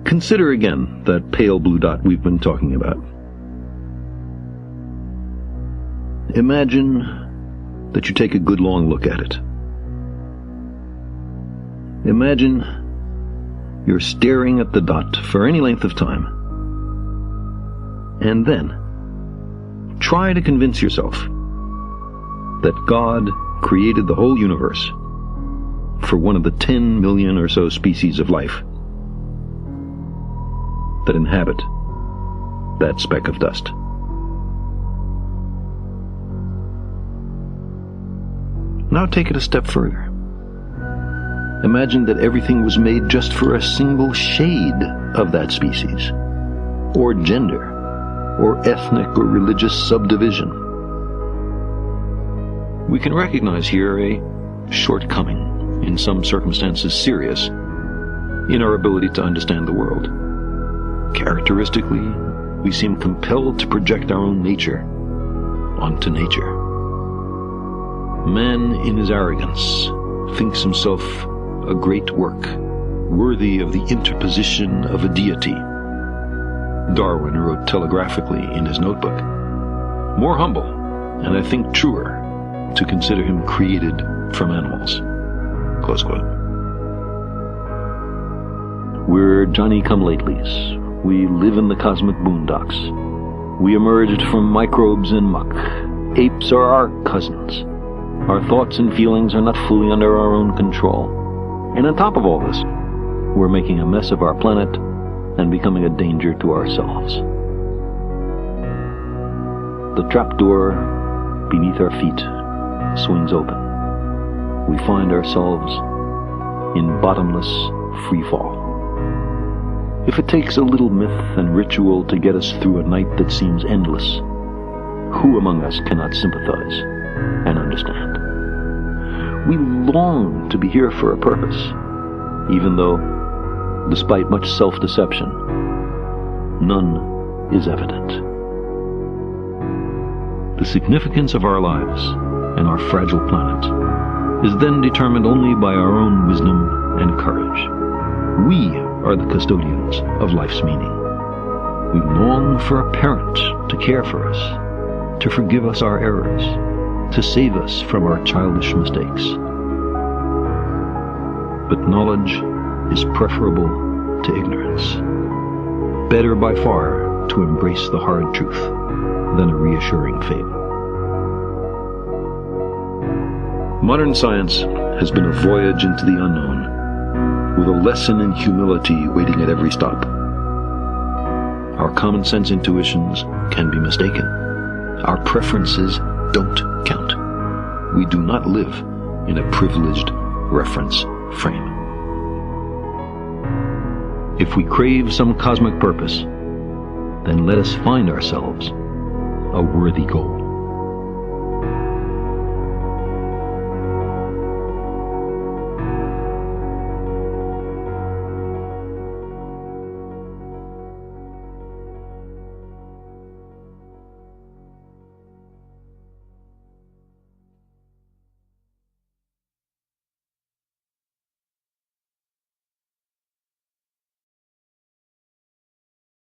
Consider again that pale blue dot we've been talking about. Imagine that you take a good long look at it. Imagine you're staring at the dot for any length of time. And then try to convince yourself that God created the whole universe for one of the 10 million or so species of life that inhabit that speck of dust. Now take it a step further. Imagine that everything was made just for a single shade of that species, or gender, or ethnic or religious subdivision. We can recognize here a shortcoming, in some circumstances serious, in our ability to understand the world. Characteristically, we seem compelled to project our own nature onto nature. Man, in his arrogance, thinks himself a great work, worthy of the interposition of a deity. Darwin wrote telegraphically in his notebook, "More humble, and I think truer, to consider him created from animals." Close quote. We're Johnny-come-latelys. We live in the cosmic boondocks. We emerged from microbes and muck. Apes are our cousins. Our thoughts and feelings are not fully under our own control. And on top of all this, we're making a mess of our planet and becoming a danger to ourselves. The trapdoor beneath our feet swings open. We find ourselves in bottomless freefall. If it takes a little myth and ritual to get us through a night that seems endless, who among us cannot sympathize and understand? We long to be here for a purpose, even though, despite much self-deception, none is evident. The significance of our lives and our fragile planet is then determined only by our own wisdom and courage. We are the custodians of life's meaning. We long for a parent to care for us, to forgive us our errors, to save us from our childish mistakes. But knowledge is preferable to ignorance. Better by far to embrace the hard truth than a reassuring fable. Modern science has been a voyage into the unknown, with a lesson in humility waiting at every stop. Our common sense intuitions can be mistaken. Our preferences don't count. We do not live in a privileged reference frame. If we crave some cosmic purpose, then let us find ourselves a worthy goal.